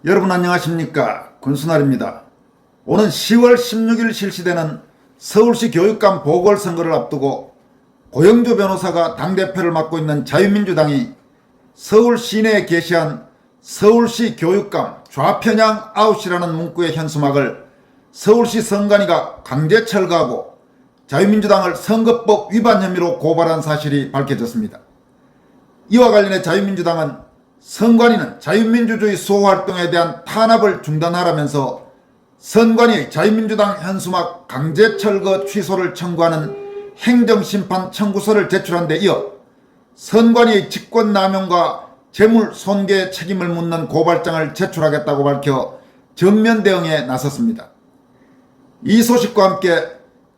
여러분 안녕하십니까? 권순알입니다. 오는 10월 16일 실시되는 서울시 교육감 보궐선거를 앞두고 고영주 변호사가 당대표를 맡고 있는 자유민주당이 서울 시내에 게시한 서울시 교육감 좌편향 아웃이라는 문구의 현수막을 서울시 선관위가 강제 철거하고 자유민주당을 선거법 위반 혐의로 고발한 사실이 밝혀졌습니다. 이와 관련해 자유민주당은 선관위는 자유민주주의 수호활동에 대한 탄압을 중단하라면서 선관위의 자유민주당 현수막 강제 철거 취소를 청구하는 행정심판 청구서를 제출한 데 이어 선관위의 직권남용과 재물손괴 책임을 묻는 고발장을 제출하겠다고 밝혀 정면 대응에 나섰습니다. 이 소식과 함께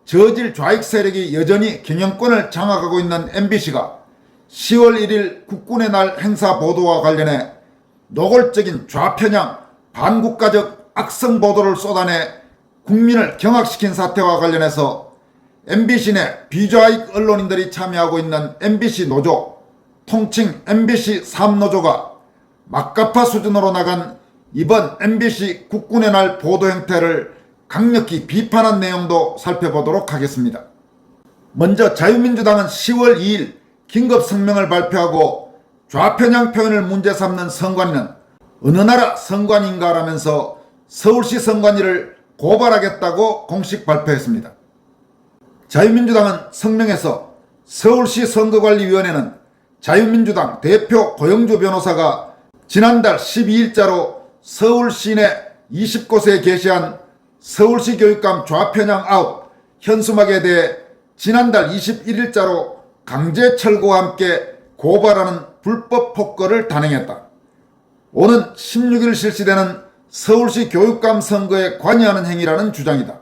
저질 좌익 세력이 여전히 경영권을 장악하고 있는 MBC가 10월 1일 국군의 날 행사 보도와 관련해 노골적인 좌편향 반국가적 악성 보도를 쏟아내 국민을 경악시킨 사태와 관련해서 MBC 내 비좌익 언론인들이 참여하고 있는 MBC 노조, 통칭 MBC 3노조가 막가파 수준으로 나간 이번 MBC 국군의 날 보도 행태를 강력히 비판한 내용도 살펴보도록 하겠습니다. 먼저 자유민주당은 10월 2일 긴급 성명을 발표하고 좌편향 표현을 문제 삼는 선관위는 어느 나라 선관위인가라면서 서울시 선관위를 고발하겠다고 공식 발표했습니다. 자유민주당은 성명에서 서울시 선거관리위원회는 자유민주당 대표 고영주 변호사가 지난달 12일자로 서울 시내 20곳에 게시한 서울시 교육감 좌편향 아웃 현수막에 대해 지난달 21일자로 강제 철거와 함께 고발하는 불법 폭거를 단행했다. 오는 16일 실시되는 서울시 교육감 선거에 관여하는 행위라는 주장이다.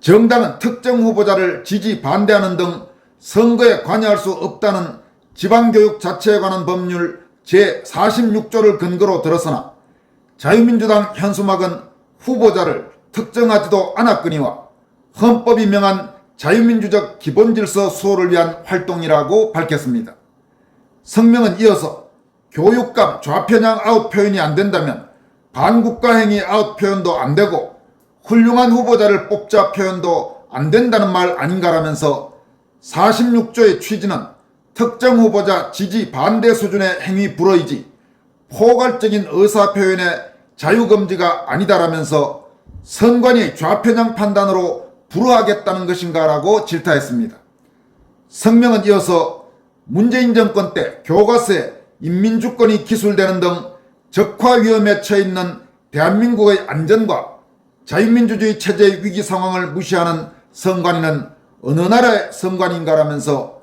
정당은 특정 후보자를 지지 반대하는 등 선거에 관여할 수 없다는 지방교육 자체에 관한 법률 제46조를 근거로 들었으나 자유민주당 현수막은 후보자를 특정하지도 않았거니와 헌법이 명한 자유민주적 기본질서 수호를 위한 활동이라고 밝혔습니다. 성명은 이어서 교육감 좌편향 아웃 표현이 안된다면 반국가행위 아웃 표현도 안되고 훌륭한 후보자를 뽑자 표현도 안된다는 말 아닌가라면서 46조의 취지는 특정 후보자 지지 반대 수준의 행위 불허이지 포괄적인 의사표현의 자유금지가 아니다라면서 선관위의 좌편향 판단으로 불허하겠다는 것인가 라고 질타했습니다. 성명은 이어서 문재인 정권 때 교과서에 인민주권이 기술되는 등 적화 위험에 처해 있는 대한민국의 안전과 자유민주주의 체제의 위기 상황을 무시하는 선관위는 어느 나라의 선관위인가라면서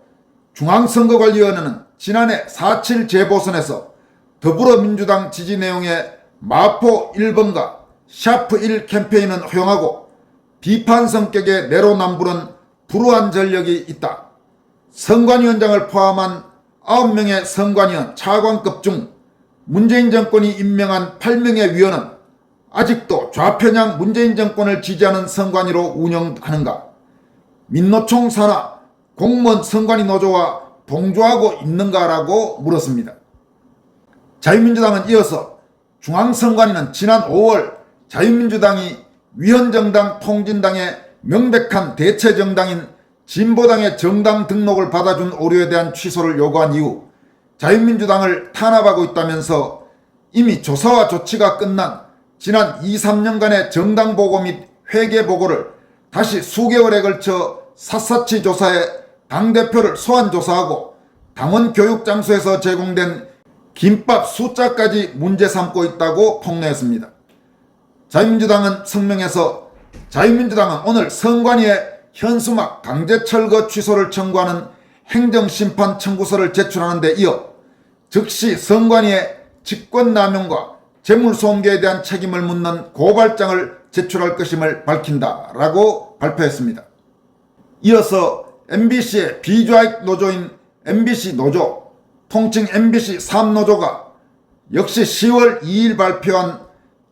중앙선거관리위원회는 지난해 4.7 재보선에서 더불어민주당 지지 내용의 마포 1번가 샤프1 캠페인은 허용하고 비판 성격의 내로남불은 불우한 전력이 있다. 선관위원장을 포함한 9명의 선관위원 차관급 중 문재인 정권이 임명한 8명의 위원은 아직도 좌편향 문재인 정권을 지지하는 선관위로 운영하는가? 민노총 산하 공무원 선관위 노조와 동조하고 있는가라고 물었습니다. 자유민주당은 이어서 중앙선관위는 지난 5월 자유민주당이 위헌정당 통진당의 명백한 대체정당인 진보당의 정당 등록을 받아준 오류에 대한 취소를 요구한 이후 자유민주당을 탄압하고 있다면서 이미 조사와 조치가 끝난 지난 2~3년간의 정당보고 및 회계보고를 다시 수개월에 걸쳐 샅샅이 조사해 당대표를 소환조사하고 당원 교육장소에서 제공된 김밥 숫자까지 문제 삼고 있다고 폭로했습니다. 자유민주당은 성명에서 자유민주당은 오늘 선관위에 현수막 강제 철거 취소를 청구하는 행정심판 청구서를 제출하는 데 이어 즉시 선관위에 직권남용과 재물손괴에 대한 책임을 묻는 고발장을 제출할 것임을 밝힌다라고 발표했습니다. 이어서 MBC의 비좌익 노조인 MBC 노조, 통칭 MBC 3노조가 역시 10월 2일 발표한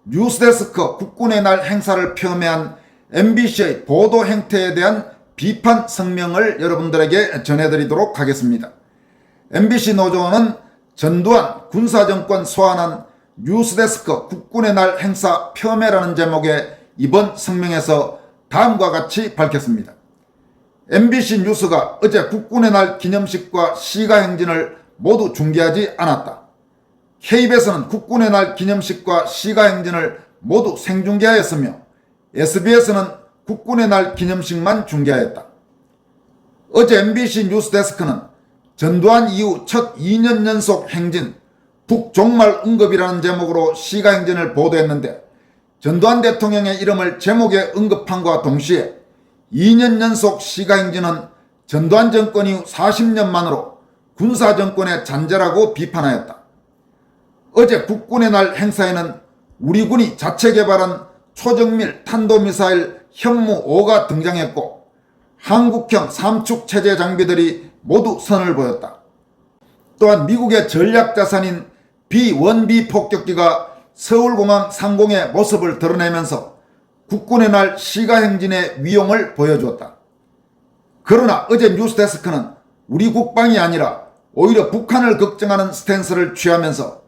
뉴스데스크 국군의 날 행사를 폄훼한 MBC의 보도 행태에 대한 비판 성명을 여러분들에게 전해드리도록 하겠습니다. MBC 노조는 전두환 군사정권 소환한 뉴스데스크 국군의 날 행사 폄훼라는 제목의 이번 성명에서 다음과 같이 밝혔습니다. MBC 뉴스가 어제 국군의 날 기념식과 시가행진을 모두 중계하지 않았다. KBS는 국군의 날 기념식과 시가행진을 모두 생중계하였으며 SBS는 국군의 날 기념식만 중계하였다. 어제 MBC 뉴스데스크는 전두환 이후 첫 2년 연속 행진 북종말 응급이라는 제목으로 시가행진을 보도했는데 전두환 대통령의 이름을 제목에 언급함과 동시에 2년 연속 시가행진은 전두환 정권 이후 40년 만으로 군사정권의 잔재라고 비판하였다. 어제 국군의 날 행사에는 우리 군이 자체 개발한 초정밀 탄도미사일 현무 5가 등장했고 한국형 삼축 체제 장비들이 모두 선을 보였다. 또한 미국의 전략자산인 B-1B 폭격기가 서울공항 상공의 모습을 드러내면서 국군의 날 시가행진의 위용을 보여주었다. 그러나 어제 뉴스데스크는 우리 국방이 아니라 오히려 북한을 걱정하는 스탠스를 취하면서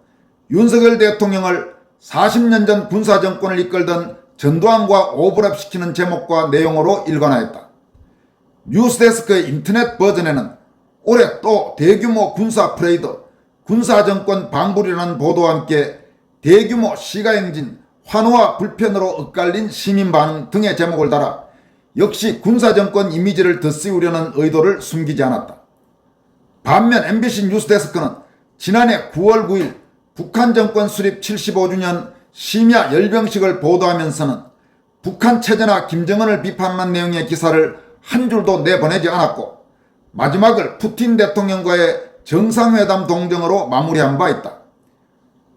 윤석열 대통령을 40년 전 군사정권을 이끌던 전두환과 오버랩시키는 제목과 내용으로 일관하였다. 뉴스데스크의 인터넷 버전에는 올해 또 대규모 군사 프레이드, 군사정권 방불이라는 보도와 함께 대규모 시가행진, 환호와 불편으로 엇갈린 시민 반응 등의 제목을 달아 역시 군사정권 이미지를 덧씌우려는 의도를 숨기지 않았다. 반면 MBC 뉴스데스크는 지난해 9월 9일 북한 정권 수립 75주년 심야 열병식을 보도하면서는 북한 체제나 김정은을 비판하는 내용의 기사를 한 줄도 내보내지 않았고 마지막을 푸틴 대통령과의 정상회담 동정으로 마무리한 바 있다.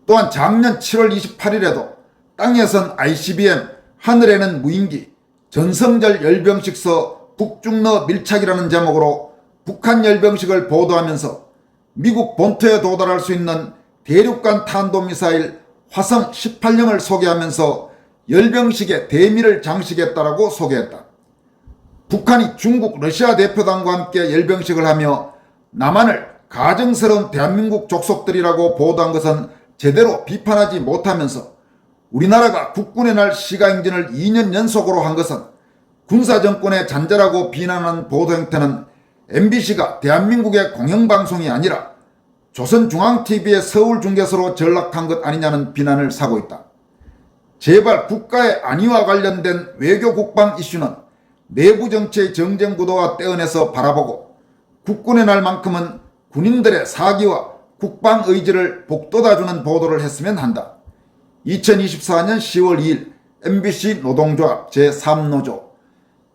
또한 작년 7월 28일에도 땅에선 ICBM, 하늘에는 무인기, 전성절 열병식서 북중러 밀착이라는 제목으로 북한 열병식을 보도하면서 미국 본토에 도달할 수 있는 대륙간 탄도미사일 화성 18형을 소개하면서 열병식에 대미를 장식했다라고 소개했다. 북한이 중국, 러시아 대표단과 함께 열병식을 하며 남한을 가정스러운 대한민국 족속들이라고 보도한 것은 제대로 비판하지 못하면서 우리나라가 국군의 날 시가행진을 2년 연속으로 한 것은 군사정권의 잔재라고 비난하는 보도 행태는 MBC가 대한민국의 공영방송이 아니라 조선중앙TV의 서울중계소로 전락한 것 아니냐는 비난을 사고 있다. 제발 국가의 안위와 관련된 외교 국방 이슈는 내부 정치의 정쟁 구도와 떼어내서 바라보고 국군의 날만큼은 군인들의 사기와 국방 의지를 복돋아주는 보도를 했으면 한다. 2024년 10월 2일 MBC 노동조합 제3노조.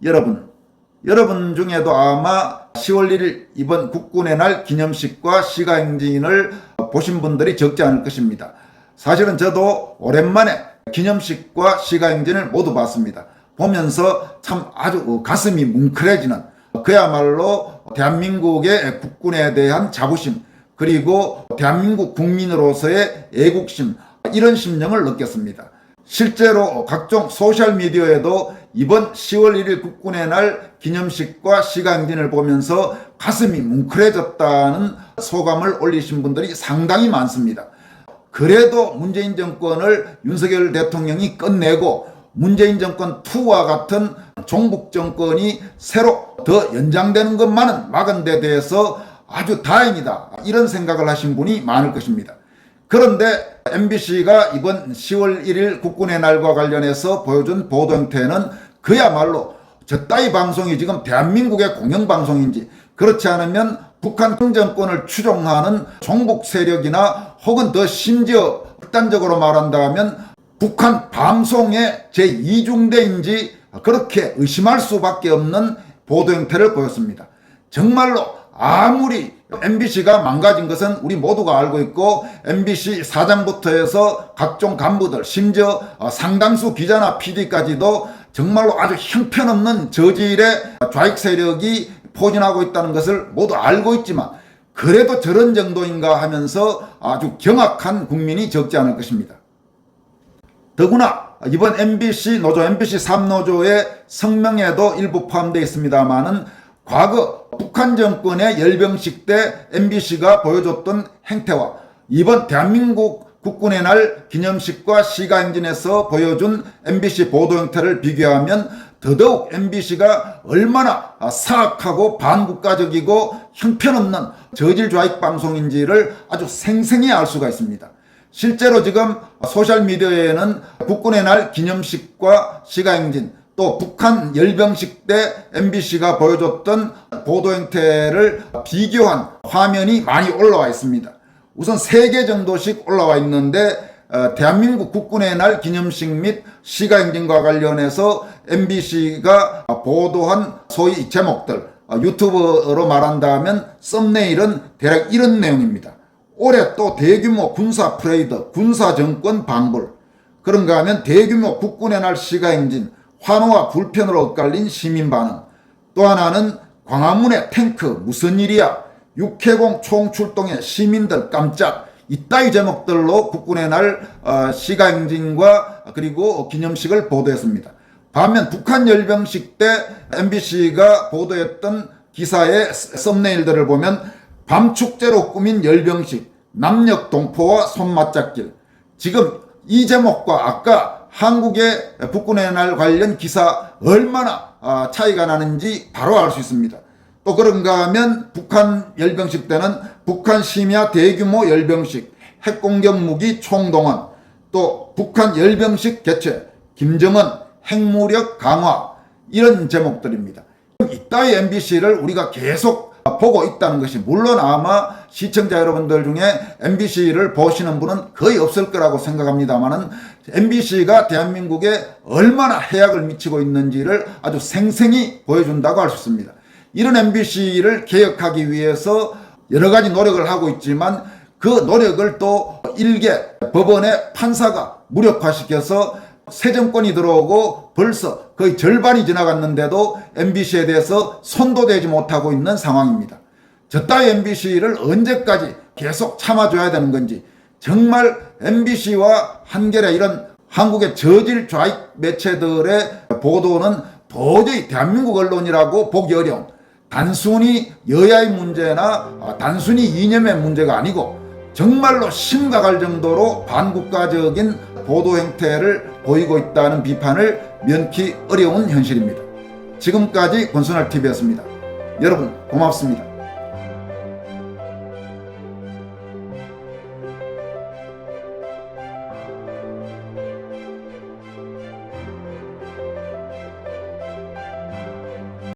여러분 중에도 아마 10월 1일 이번 국군의 날 기념식과 시가행진을 보신 분들이 적지 않을 것입니다. 사실은 저도 오랜만에 기념식과 시가행진을 모두 봤습니다. 보면서 참 아주 가슴이 뭉클해지는, 그야말로 대한민국의 국군에 대한 자부심, 그리고 대한민국 국민으로서의 애국심, 이런 심정을 느꼈습니다. 실제로 각종 소셜미디어에도 이번 10월 1일 국군의 날 기념식과 시가행진을 보면서 가슴이 뭉클해졌다는 소감을 올리신 분들이 상당히 많습니다. 그래도 문재인 정권을 윤석열 대통령이 끝내고 문재인 정권 2와 같은 종북 정권이 새로 더 연장되는 것만은 막은 데 대해서 아주 다행이다, 이런 생각을 하신 분이 많을 것입니다. 그런데 MBC가 이번 10월 1일 국군의 날과 관련해서 보여준 보도 형태는 그야말로 저 따위 방송이 지금 대한민국의 공영방송인지, 그렇지 않으면 북한 정권을 추종하는 종북 세력이나 혹은 더 심지어 극단적으로 말한다면 북한 방송의 제2중대인지 그렇게 의심할 수밖에 없는 보도 형태를 보였습니다. 정말로 아무리 MBC가 망가진 것은 우리 모두가 알고 있고 MBC 사장부터 해서 각종 간부들, 심지어 상당수 기자나 PD까지도 정말로 아주 형편없는 저질의 좌익 세력이 포진하고 있다는 것을 모두 알고 있지만 그래도 저런 정도인가 하면서 아주 경악한 국민이 적지 않을 것입니다. 더구나 이번 MBC 노조, MBC 3노조의 성명에도 일부 포함되어 있습니다만은 과거 북한 정권의 열병식 때 MBC가 보여줬던 행태와 이번 대한민국 국군의 날 기념식과 시가행진에서 보여준 MBC 보도 형태를 비교하면 더더욱 MBC가 얼마나 사악하고 반국가적이고 형편없는 저질좌익 방송인지를 아주 생생히 알 수가 있습니다. 실제로 지금 소셜미디어에는 국군의 날 기념식과 시가행진, 또 북한 열병식 때 MBC가 보여줬던 보도 형태를 비교한 화면이 많이 올라와 있습니다. 우선 3개 정도씩 올라와 있는데 대한민국 국군의 날 기념식 및 시가행진과 관련해서 MBC가 보도한 소위 제목들, 유튜브로 말한다면 썸네일은 대략 이런 내용입니다. 올해 또 대규모 군사 프레이드, 군사정권 방불. 그런가 하면 대규모 국군의 날 시가행진, 환호와 불편으로 엇갈린 시민 반응. 또 하나는 광화문의 탱크 무슨 일이야? 육해공 총출동에 시민들 깜짝. 이따위 제목들로 국군의 날 시가행진과 그리고 기념식을 보도했습니다. 반면 북한 열병식 때 MBC가 보도했던 기사의 썸네일들을 보면 밤축제로 꾸민 열병식, 남녘 동포와 손맞잡길. 지금 이 제목과 아까 한국의 국군의 날 관련 기사 얼마나 차이가 나는지 바로 알 수 있습니다. 또 그런가 하면 북한 열병식 때는 북한 심야 대규모 열병식, 핵공격 무기 총동원, 또 북한 열병식 개최, 김정은 핵무력 강화, 이런 제목들입니다. 이따위 MBC를 우리가 계속 보고 있다는 것이, 물론 아마 시청자 여러분들 중에 MBC를 보시는 분은 거의 없을 거라고 생각합니다만은 MBC가 대한민국에 얼마나 해악을 미치고 있는지를 아주 생생히 보여준다고 할 수 있습니다. 이런 MBC를 개혁하기 위해서 여러 가지 노력을 하고 있지만 그 노력을 또 일개 법원의 판사가 무력화시켜서 새 정권이 들어오고 벌써 거의 절반이 지나갔는데도 MBC에 대해서 손도 대지 못하고 있는 상황입니다. 저따위 MBC를 언제까지 계속 참아줘야 되는 건지, 정말 MBC와 한겨레 이런 한국의 저질 좌익 매체들의 보도는 도저히 대한민국 언론이라고 보기 어려운, 단순히 여야의 문제나 단순히 이념의 문제가 아니고 정말로 심각할 정도로 반국가적인 보도 형태를 보이고 있다는 비판을 면키 어려운 현실입니다. 지금까지 권순할TV였습니다. 여러분 고맙습니다.